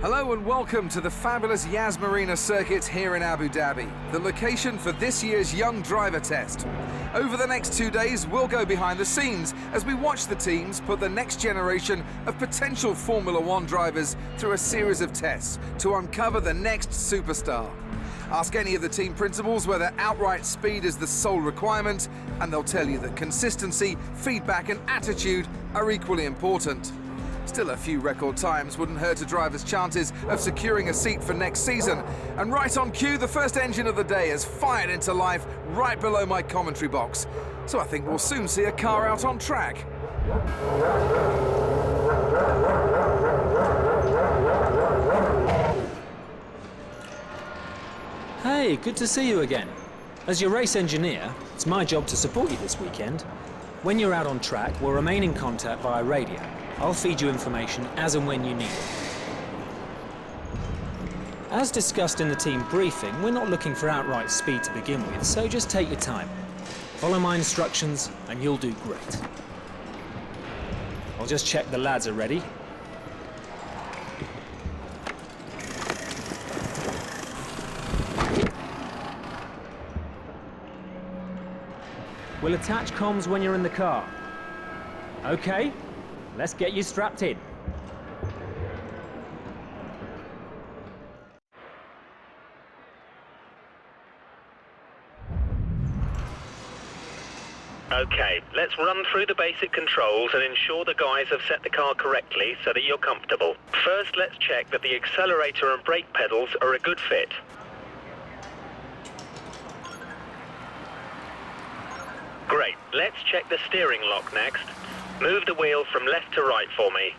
Hello and welcome to the fabulous Marina circuit here in Abu Dhabi, the location for this year's Young Driver Test. Over the next 2 days, we'll go behind the scenes as we watch the teams put the next generation of potential Formula One drivers through a series of tests to uncover the next superstar. Ask any of the team principals whether outright speed is the sole requirement, and they'll tell you that consistency, feedback and attitude are equally important. Still, a few record times wouldn't hurt a driver's chances of securing a seat for next season. And right on cue, the first engine of the day has fired into life right below my commentary box. So I think we'll soon see a car out on track. Hey, good to see you again. As your race engineer, it's my job to support you this weekend. When you're out on track, we'll remain in contact via radio. I'll feed you information as and when you need it. As discussed in the team briefing, we're not looking for outright speed to begin with, so just take your time. Follow my instructions and you'll do great. I'll just check the lads are ready. We'll attach comms when you're in the car. Okay? Let's get you strapped in. Okay, let's run through the basic controls and ensure the guys have set the car correctly so that you're comfortable. First, let's check that the accelerator and brake pedals are a good fit. Great, let's check the steering lock next. Move the wheel from left to right for me.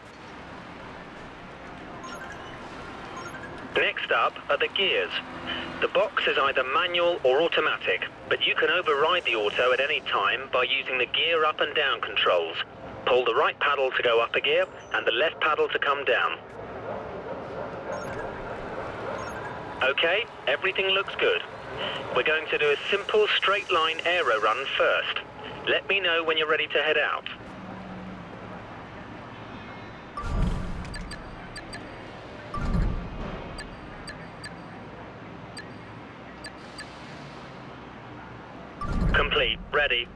Next up are the gears. The box is either manual or automatic, but you can override the auto at any time by using the gear up and down controls. Pull the right paddle to go up a gear and the left paddle to come down. Okay, everything looks good. We're going to do a simple straight line aero run first. Let me know when you're ready to head out. Complete. Ready.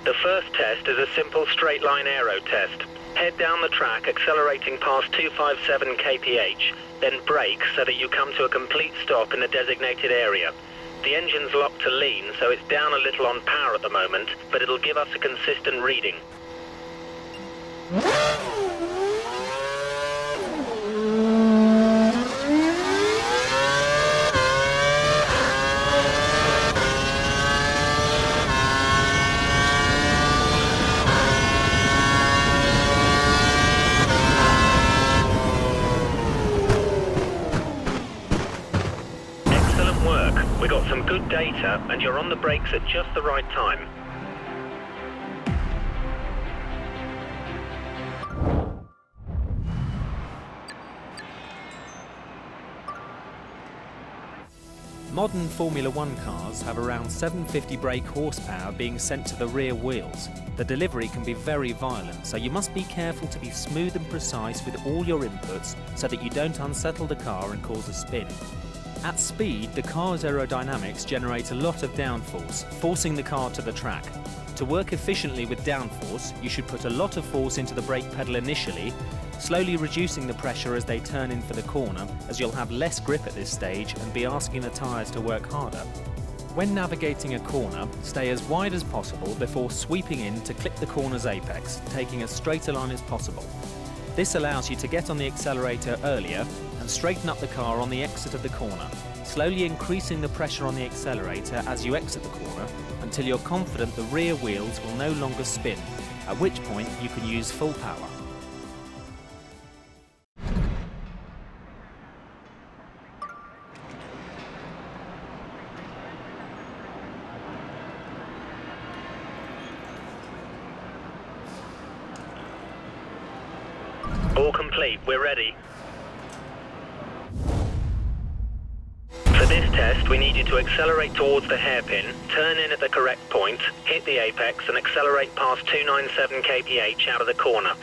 The first test is a simple straight line aero test. Head down the track, accelerating past 257 kph, then brake so that you come to a complete stop in the designated area. The engine's locked to lean, so it's down a little on power at the moment, but it'll give us a consistent reading. We got some good data, and you're on the brakes at just the right time. Modern Formula One cars have around 750 brake horsepower being sent to the rear wheels. The delivery can be very violent, so you must be careful to be smooth and precise with all your inputs so that you don't unsettle the car and cause a spin. At speed, the car's aerodynamics generate a lot of downforce, forcing the car to the track. To work efficiently with downforce, you should put a lot of force into the brake pedal initially, slowly reducing the pressure as they turn in for the corner, as you'll have less grip at this stage and be asking the tyres to work harder. When navigating a corner, stay as wide as possible before sweeping in to clip the corner's apex, taking as straight a line as possible. This allows you to get on the accelerator earlier and straighten up the car on the exit of the corner, slowly increasing the pressure on the accelerator as you exit the corner until you're confident the rear wheels will no longer spin, at which point you can use full power. All complete, we're ready. For this test, we need you to accelerate towards the hairpin, turn in at the correct point, hit the apex and accelerate past 297 kph out of the corner.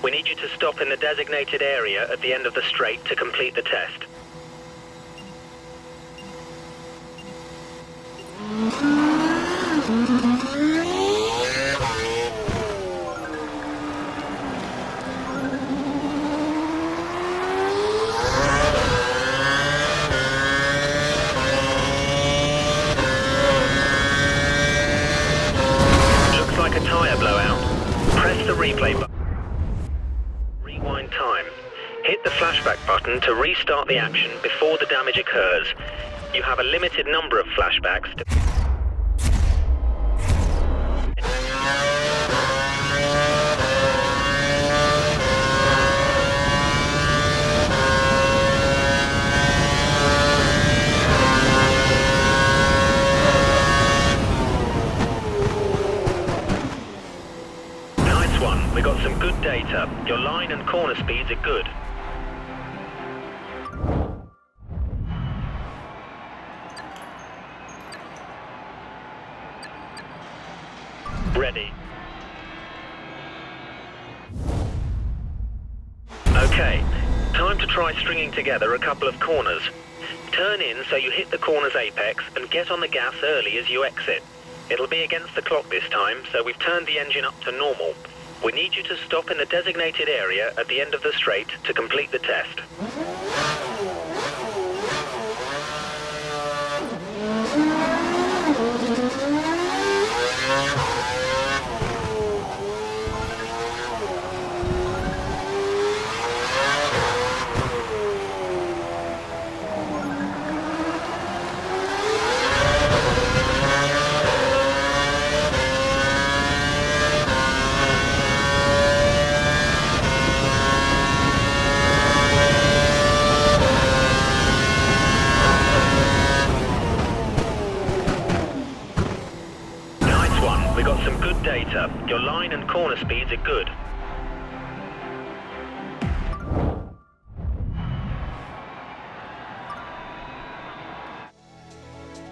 We need you to stop in the designated area at the end of the straight to complete the test. Like a tyre blowout. Press the replay button. Rewind time. Hit the flashback button to restart the action before the damage occurs. You have a limited number of flashbacks to... We got some good data. Your line and corner speeds are good. Ready. Okay, time to try stringing together a couple of corners. Turn in so you hit the corner's apex and get on the gas early as you exit. It'll be against the clock this time, so we've turned the engine up to normal. We need you to stop in the designated area at the end of the straight to complete the test. We got some good data. Your line and corner speeds are good.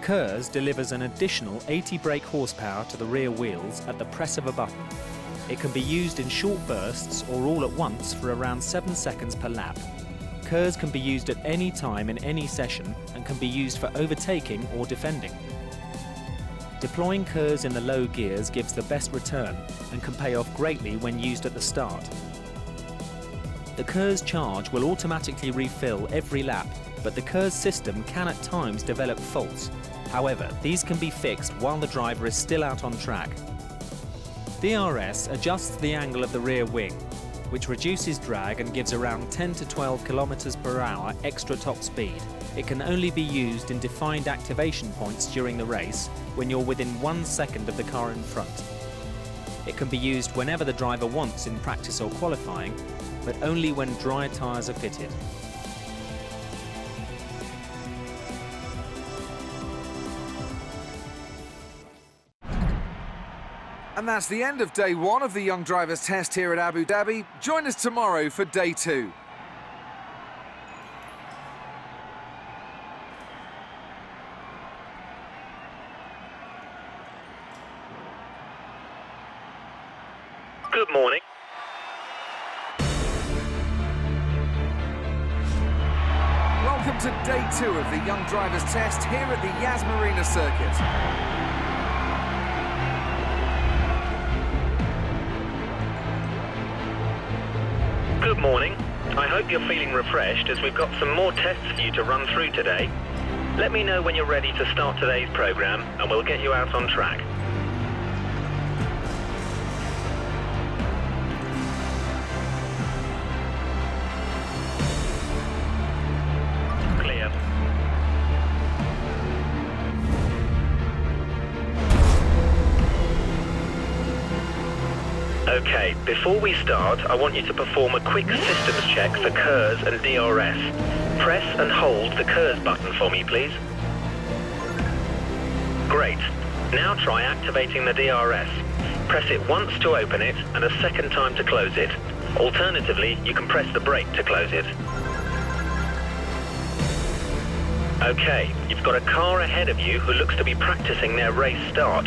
KERS delivers an additional 80 brake horsepower to the rear wheels at the press of a button. It can be used in short bursts or all at once for around 7 seconds per lap. KERS can be used at any time in any session and can be used for overtaking or defending. Deploying KERS in the low gears gives the best return and can pay off greatly when used at the start. The KERS charge will automatically refill every lap, but the KERS system can at times develop faults. However, these can be fixed while the driver is still out on track. DRS adjusts the angle of the rear wing, which reduces drag and gives around 10 to 12 kilometers per hour extra top speed. It can only be used in defined activation points during the race when you're within 1 second of the car in front. It can be used whenever the driver wants in practice or qualifying, but only when dry tyres are fitted. And that's the end of day one of the Young Drivers Test here at Abu Dhabi. Join us tomorrow for day two. Good morning. Welcome to day two of the Young Drivers Test here at the Marina circuit. Good morning. I hope you're feeling refreshed as we've got some more tests for you to run through today. Let me know when you're ready to start today's program and we'll get you out on track. Clear. Okay, before we start, I want you to perform a quick systems check for KERS and DRS. Press and hold the KERS button for me, please. Great. Now try activating the DRS. Press it once to open it and a second time to close it. Alternatively, you can press the brake to close it. Okay, you've got a car ahead of you who looks to be practicing their race start.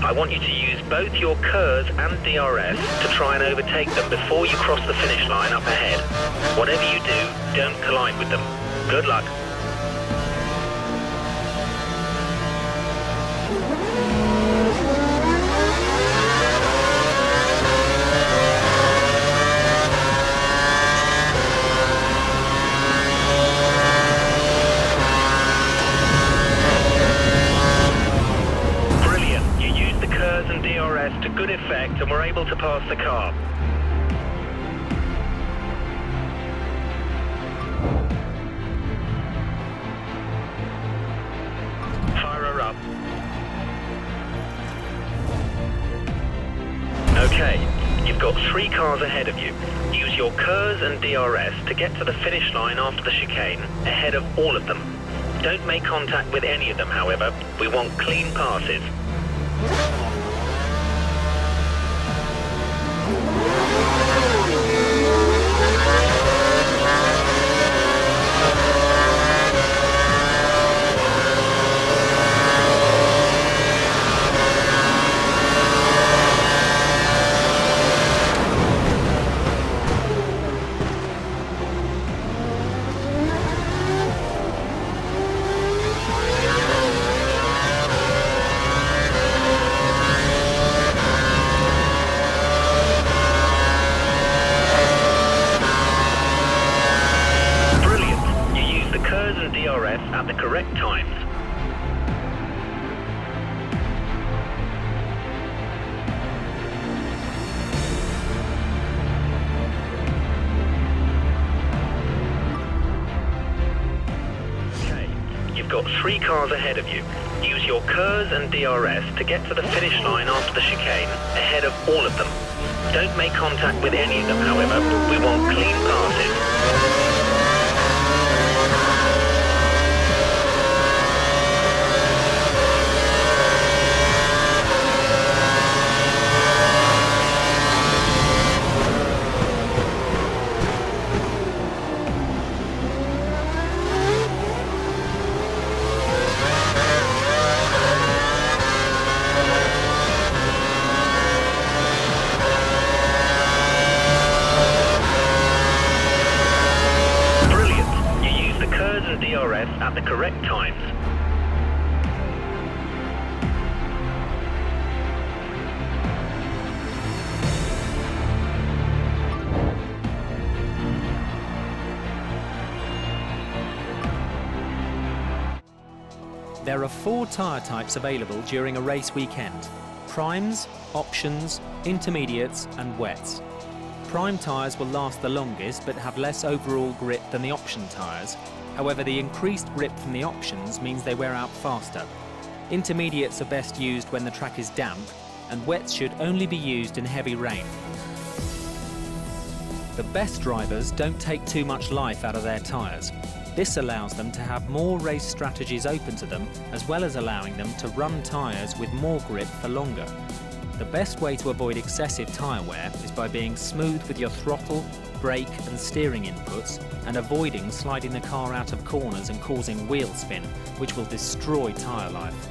I want you to use both your KERS and DRS to try and overtake them before you cross the finish line up ahead. Whatever you do, don't collide with them. Good luck. To good effect, and we're able to pass the car. Fire her up. Okay, you've got 3 cars ahead of you. Use your KERS and DRS to get to the finish line after the chicane, ahead of all of them. Don't make contact with any of them, however. We want clean passes. At the correct times. Okay, you've got 3 cars ahead of you. Use your KERS and DRS to get to the finish line after the chicane, ahead of all of them. Don't make contact with any of them, however. We want clean passes. DRS at the correct times. There are 4 tyre types available during a race weekend: primes, options, intermediates and wets. Prime tyres will last the longest but have less overall grip than the option tyres. However, the increased grip from the options means they wear out faster. Intermediates are best used when the track is damp, and wets should only be used in heavy rain. The best drivers don't take too much life out of their tyres. This allows them to have more race strategies open to them, as well as allowing them to run tyres with more grip for longer. The best way to avoid excessive tyre wear is by being smooth with your throttle, brake and steering inputs, and avoiding sliding the car out of corners and causing wheel spin, which will destroy tyre life.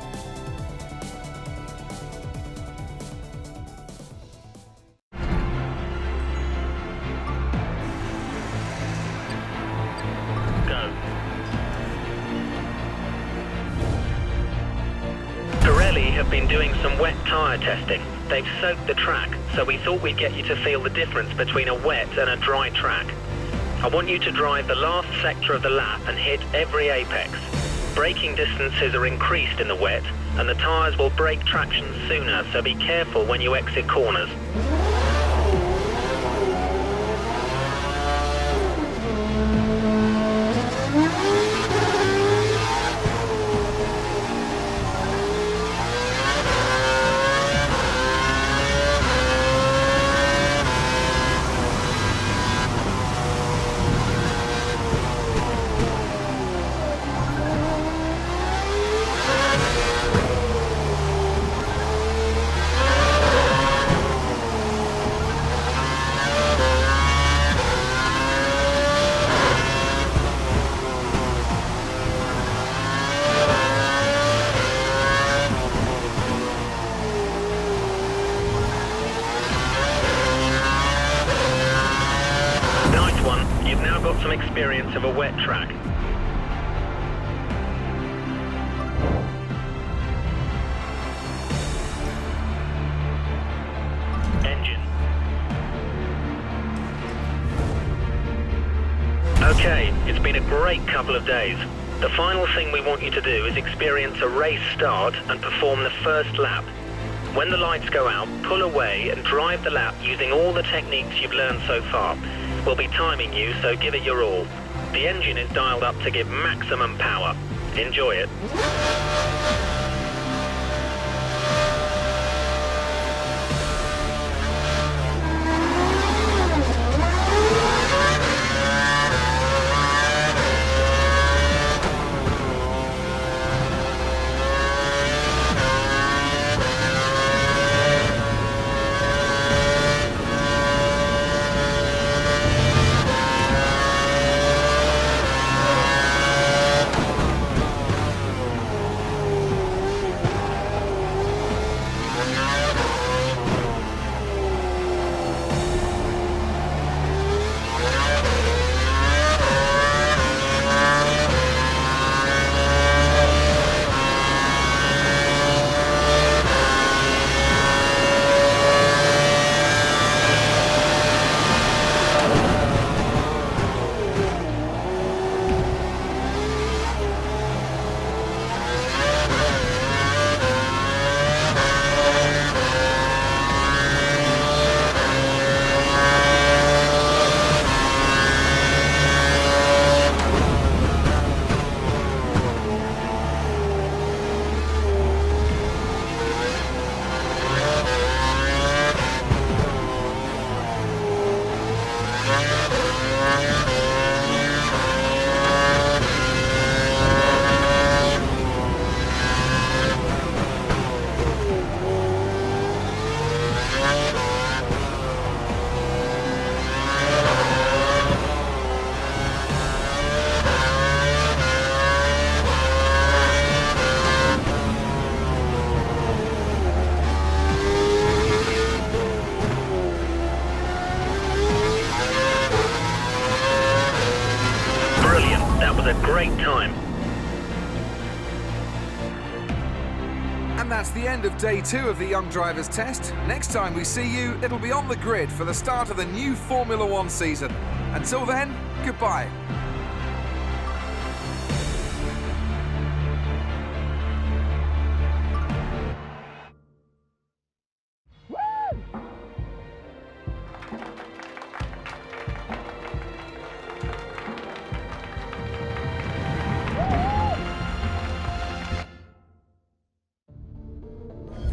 Have been doing some wet tyre testing. They've soaked the track, so we thought we'd get you to feel the difference between a wet and a dry track. I want you to drive the last sector of the lap and hit every apex. Braking distances are increased in the wet, and the tyres will break traction sooner, so be careful when you exit corners. You've now got some experience of a wet track. Engine. Okay, it's been a great couple of days. The final thing we want you to do is experience a race start and perform the first lap. When the lights go out, pull away and drive the lap using all the techniques you've learned so far. We'll be timing you, so give it your all. The engine is dialed up to give maximum power. Enjoy it. A great time. And that's the end of day 2 of the Young Drivers Test. Next time we see you, it'll be on the grid for the start of the new Formula One season. Until then, goodbye.